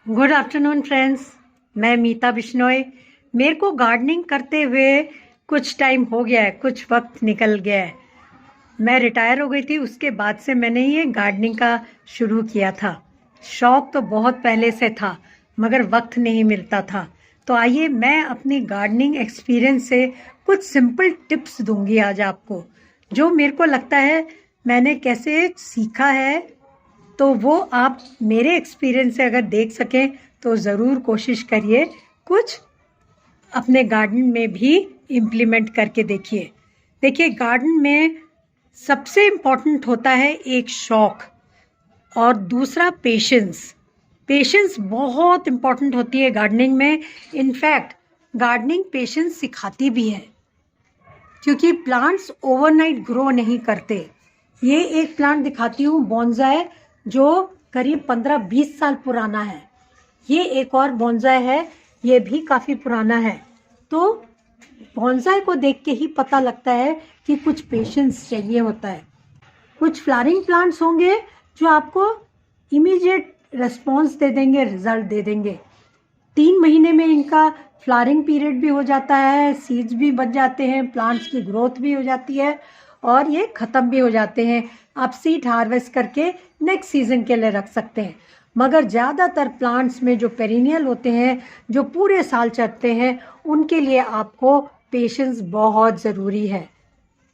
Good afternoon friends. मैं मीता बिश्नोई। मेरे को गार्डनिंग करते हुए कुछ टाइम हो गया है, कुछ वक्त निकल गया है। मैं रिटायर हो गई थी, उसके बाद से मैंने ये गार्डनिंग का शुरू किया था। शौक़ तो बहुत पहले से था मगर वक्त नहीं मिलता था। तो आइए मैं अपनी गार्डनिंग एक्सपीरियंस से कुछ सिंपल टिप्स दूंगी आज आपको, जो मेरे को लगता है मैंने कैसे सीखा है। तो वो आप मेरे एक्सपीरियंस से अगर देख सकें तो ज़रूर कोशिश करिए, कुछ अपने गार्डन में भी इम्प्लीमेंट करके देखिए। देखिए, गार्डन में सबसे इम्पॉर्टेंट होता है एक शौक़ और दूसरा पेशेंस। पेशेंस बहुत इम्पॉर्टेंट होती है गार्डनिंग में। इनफैक्ट गार्डनिंग पेशेंस सिखाती भी है, क्योंकि प्लांट्स ओवरनाइट ग्रो नहीं करते। ये एक प्लांट दिखाती हूँ, बोनसाई, जो करीब 15-20 साल पुराना है। ये एक और बोनसाई है, ये भी काफ़ी पुराना है। तो बोनसाई को देख के ही पता लगता है कि कुछ पेशेंस चाहिए होता है। कुछ फ्लावरिंग प्लांट्स होंगे जो आपको इमीडिएट रिस्पॉन्स दे देंगे, रिजल्ट दे देंगे। 3 महीने में इनका फ्लावरिंग पीरियड भी हो जाता है, सीड्स भी बच जाते हैं, प्लांट्स की ग्रोथ भी हो जाती है और ये ख़त्म भी हो जाते हैं। आप सीड हार्वेस्ट करके नेक्स्ट सीज़न के लिए रख सकते हैं। मगर ज़्यादातर प्लांट्स में जो पेरिनियल होते हैं, जो पूरे साल चलते हैं, उनके लिए आपको पेशेंस बहुत ज़रूरी है।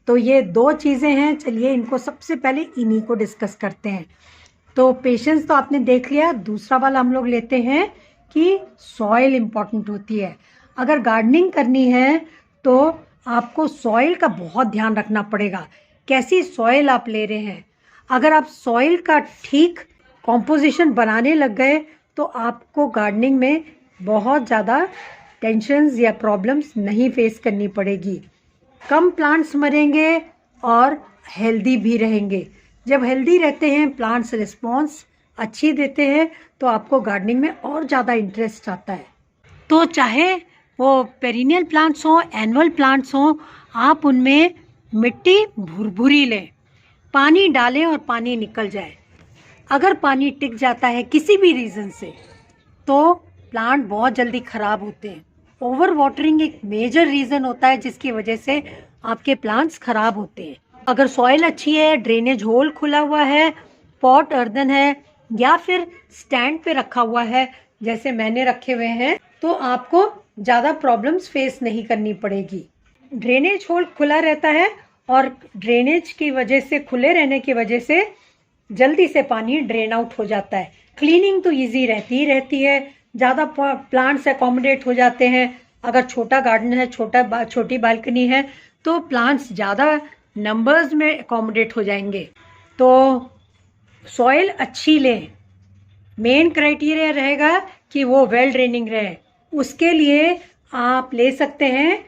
तो ये 2 चीज़ें हैं। चलिए इनको सबसे पहले इन्हीं को डिस्कस करते हैं। तो पेशेंस तो आपने देख लिया। दूसरा वाला हम लोग लेते हैं कि सॉइल इम्पॉर्टेंट होती है। अगर गार्डनिंग करनी है तो आपको सॉइल का बहुत ध्यान रखना पड़ेगा। कैसी सॉइल आप ले रहे हैं। अगर आप सॉइल का ठीक कॉम्पोजिशन बनाने लग गए तो आपको गार्डनिंग में बहुत ज़्यादा टेंशन्स या प्रॉब्लम्स नहीं फेस करनी पड़ेगी। कम प्लांट्स मरेंगे और हेल्दी भी रहेंगे। जब हेल्दी रहते हैं, प्लांट्स रिस्पॉन्स अच्छी देते हैं, तो आपको गार्डनिंग में और ज़्यादा इंटरेस्ट आता है। तो चाहे वो पेरिनियल प्लांट्स हों, एनुअल प्लांट्स हों, आप उनमें मिट्टी भुरभुरी लें, पानी डालें और पानी निकल जाए। अगर पानी टिक जाता है किसी भी रीज़न से तो प्लांट बहुत जल्दी ख़राब होते हैं। ओवर वाटरिंग एक मेजर रीज़न होता है जिसकी वजह से आपके प्लांट्स ख़राब होते हैं। अगर सॉइल अच्छी है, ड्रेनेज होल खुला हुआ है, पॉट अर्दन है या फिर स्टैंड पे रखा हुआ है जैसे मैंने रखे हुए हैं, तो आपको ज़्यादा प्रॉब्लम्स फेस नहीं करनी पड़ेगी। ड्रेनेज होल खुला रहता है और ड्रेनेज की वजह से, खुले रहने की वजह से जल्दी से पानी ड्रेन आउट हो जाता है। क्लीनिंग तो इजी रहती ही रहती है। ज़्यादा प्लांट्स अकोमोडेट हो जाते हैं। अगर छोटा गार्डन है, छोटी बालकनी है, तो प्लांट्स ज़्यादा नंबर्स में अकोमोडेट हो जाएंगे। तो सॉइल अच्छी लें। मेन क्राइटेरिया रहेगा कि वो वेल ड्रेनिंग रहे। उसके लिए आप ले सकते हैं,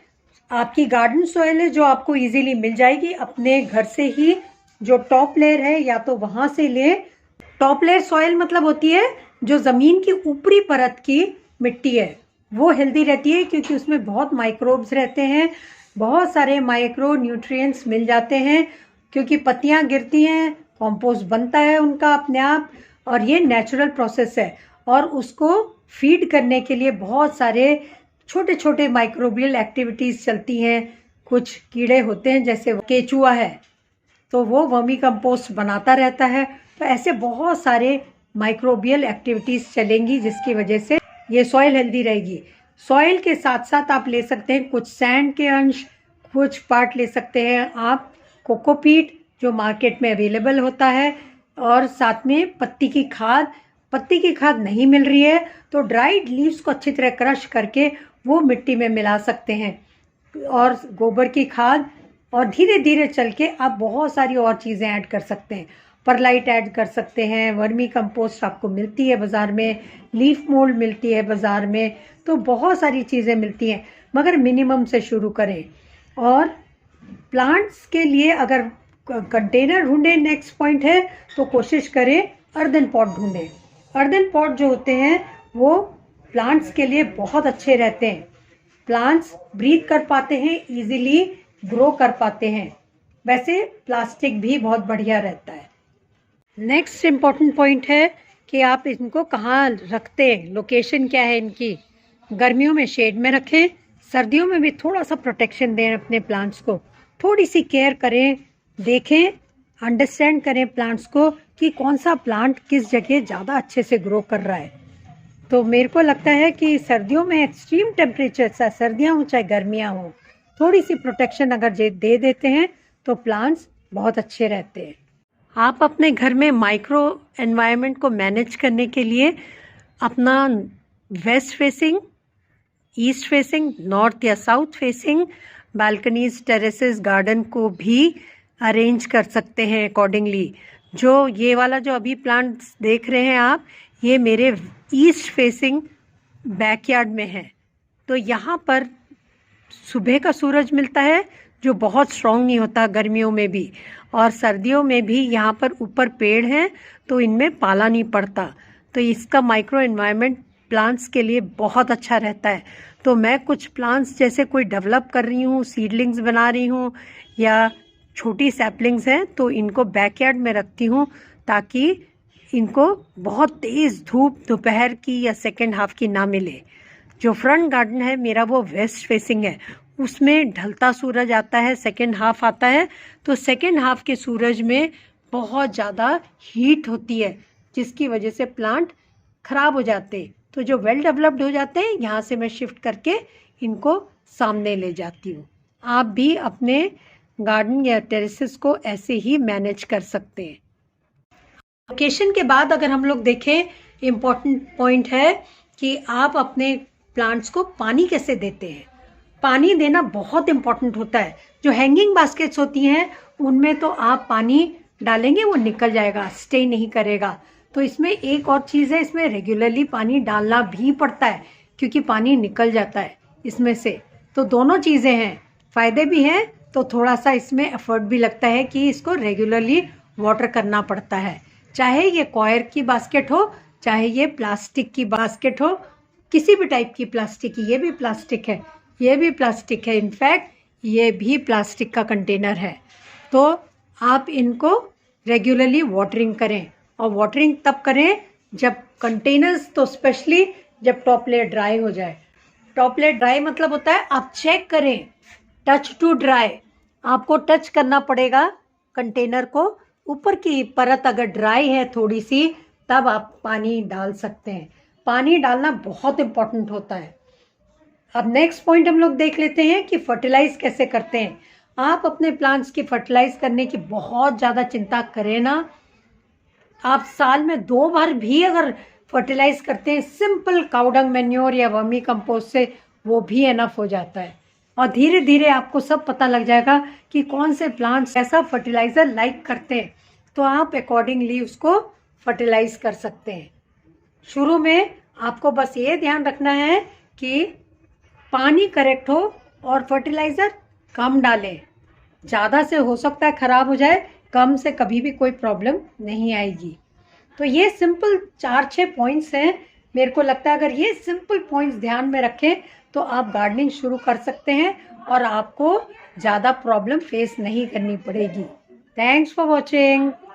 आपकी गार्डन सॉइल है जो आपको इजीली मिल जाएगी अपने घर से ही। जो टॉप लेयर है या तो वहाँ से लें। टॉप लेयर सॉइल मतलब होती है जो ज़मीन की ऊपरी परत की मिट्टी है, वो हेल्दी रहती है क्योंकि उसमें बहुत माइक्रोब्स रहते हैं, बहुत सारे माइक्रो न्यूट्रिएंट्स मिल जाते हैं। क्योंकि पत्तियाँ गिरती हैं, कंपोस्ट बनता है उनका अपने आप, और ये नेचुरल प्रोसेस है। और उसको फीड करने के लिए बहुत सारे छोटे छोटे माइक्रोबियल एक्टिविटीज़ चलती हैं। कुछ कीड़े होते हैं, जैसे केचुआ है तो वो वर्मी कंपोस्ट बनाता रहता है। तो ऐसे बहुत सारे माइक्रोबियल एक्टिविटीज़ चलेंगी जिसकी वजह से ये सॉइल हेल्दी रहेगी। सॉइल के साथ साथ आप ले सकते हैं कुछ सैंड के अंश, कुछ पार्ट ले सकते हैं आप कोकोपीट जो मार्केट में अवेलेबल होता है, और साथ में पत्ती की खाद। पत्ती की खाद नहीं मिल रही है तो ड्राइड लीव्स को अच्छी तरह क्रश करके वो मिट्टी में मिला सकते हैं, और गोबर की खाद, और धीरे धीरे चल के आप बहुत सारी और चीज़ें ऐड कर सकते हैं। परलाइट ऐड कर सकते हैं, वर्मी कंपोस्ट आपको मिलती है बाज़ार में, लीफ मोल्ड मिलती है बाज़ार में, तो बहुत सारी चीज़ें मिलती हैं। मगर मिनिमम से शुरू करें। और प्लांट्स के लिए अगर कंटेनर ढूंढें, नेक्स्ट पॉइंट है, तो कोशिश करें अर्दन पॉट ढूंढें। अर्दन पॉट जो होते हैं वो प्लांट्स के लिए बहुत अच्छे रहते हैं। प्लांट्स ब्रीथ कर पाते हैं, इजीली ग्रो कर पाते हैं। वैसे प्लास्टिक भी बहुत बढ़िया रहता है। नेक्स्ट इम्पॉर्टेंट पॉइंट है कि आप इनको कहाँ रखते हैं, लोकेशन क्या है इनकी। गर्मियों में शेड में रखें, सर्दियों में भी थोड़ा सा प्रोटेक्शन दें अपने प्लांट्स को, थोड़ी सी केयर करें, देखें, अंडरस्टैंड करें प्लांट्स को कि कौन सा प्लांट किस जगह ज़्यादा अच्छे से ग्रो कर रहा है। तो मेरे को लगता है कि सर्दियों में एक्सट्रीम टेम्परेचर, चाहे सर्दियाँ हों चाहे गर्मियाँ हों, थोड़ी सी प्रोटेक्शन अगर दे देते हैं तो प्लांट्स बहुत अच्छे रहते हैं। आप अपने घर में माइक्रो एनवायरनमेंट को मैनेज करने के लिए अपना west facing, east facing, north या south facing balconies, terraces, garden को भी अरेंज कर सकते हैं अकॉर्डिंगली। जो ये वाला जो अभी प्लांट्स देख रहे हैं आप, ये मेरे ईस्ट फेसिंग बैकयार्ड में है। तो यहाँ पर सुबह का सूरज मिलता है जो बहुत स्ट्रॉन्ग नहीं होता गर्मियों में भी, और सर्दियों में भी यहाँ पर ऊपर पेड़ हैं तो इनमें पाला नहीं पड़ता। तो इसका माइक्रो एनवायरनमेंट प्लांट्स के लिए बहुत अच्छा रहता है। तो मैं कुछ प्लांट्स जैसे कोई डेवलप कर रही हूँ, सीडलिंग्स बना रही हूँ या छोटी सैपलिंग्स हैं, तो इनको बैकयार्ड में रखती हूँ ताकि इनको बहुत तेज़ धूप दोपहर की या सेकेंड हाफ की ना मिले। जो फ्रंट गार्डन है मेरा वो वेस्ट फेसिंग है, उसमें ढलता सूरज आता है, सेकेंड हाफ आता है, तो सेकेंड हाफ के सूरज में बहुत ज़्यादा हीट होती है जिसकी वजह से प्लांट खराब हो जाते हैं। तो जो वेल डेवलप्ड हो जाते हैं यहाँ से मैं शिफ्ट करके इनको सामने ले जाती हूँ। आप भी अपने गार्डन या टेरेसेस को ऐसे ही मैनेज कर सकते हैं। लोकेशन के बाद अगर हम लोग देखें, इम्पॉर्टेंट पॉइंट है कि आप अपने प्लांट्स को पानी कैसे देते हैं। पानी देना बहुत इम्पॉर्टेंट होता है। जो हैंगिंग बास्केट्स होती हैं उनमें तो आप पानी डालेंगे वो निकल जाएगा, स्टे नहीं करेगा। तो इसमें एक और चीज़ है, इसमें रेगुलरली पानी डालना भी पड़ता है क्योंकि पानी निकल जाता है इसमें से। तो दोनों चीज़ें हैं, फ़ायदे भी हैं तो थोड़ा सा इसमें एफर्ट भी लगता है कि इसको रेगुलरली वाटर करना पड़ता है। चाहे ये कॉयर की बास्केट हो, चाहे ये प्लास्टिक की बास्केट हो, किसी भी टाइप की प्लास्टिक की, ये भी प्लास्टिक है, ये भी प्लास्टिक है, इनफैक्ट ये भी प्लास्टिक का कंटेनर है। तो आप इनको रेगुलरली वाटरिंग करें, और वाटरिंग तब करें जब कंटेनर्स, तो स्पेशली जब टॉप लेयर ड्राई हो जाए। टॉप लेयर ड्राई मतलब होता है आप चेक करें, टच टू ड्राई, आपको टच करना पड़ेगा कंटेनर को। ऊपर की परत अगर ड्राई है थोड़ी सी, तब आप पानी डाल सकते हैं। पानी डालना बहुत इम्पोर्टेंट होता है। अब नेक्स्ट पॉइंट हम लोग देख लेते हैं कि फर्टिलाइज कैसे करते हैं। आप अपने प्लांट्स की फर्टिलाइज करने की बहुत ज़्यादा चिंता करें ना। आप साल में 2 बार भी अगर फर्टिलाइज करते हैं, सिंपल काउडंग मैन्योर या वर्मी कंपोस्ट से, वो भी एनफ हो जाता है। और धीरे धीरे आपको सब पता लग जाएगा कि कौन से प्लांट्स ऐसा फर्टिलाइज़र लाइक करते हैं, तो आप अकॉर्डिंगली उसको फर्टिलाइज कर सकते हैं। शुरू में आपको बस ये ध्यान रखना है कि पानी करेक्ट हो और फर्टिलाइज़र कम डालें। ज़्यादा से हो सकता है ख़राब हो जाए, कम से कभी भी कोई प्रॉब्लम नहीं आएगी। तो ये सिंपल 4-6 पॉइंट्स हैं। मेरे को लगता है अगर ये सिंपल पॉइंट्स ध्यान में रखें तो आप गार्डनिंग शुरू कर सकते हैं और आपको ज़्यादा प्रॉब्लम फेस नहीं करनी पड़ेगी। Thanks for watching.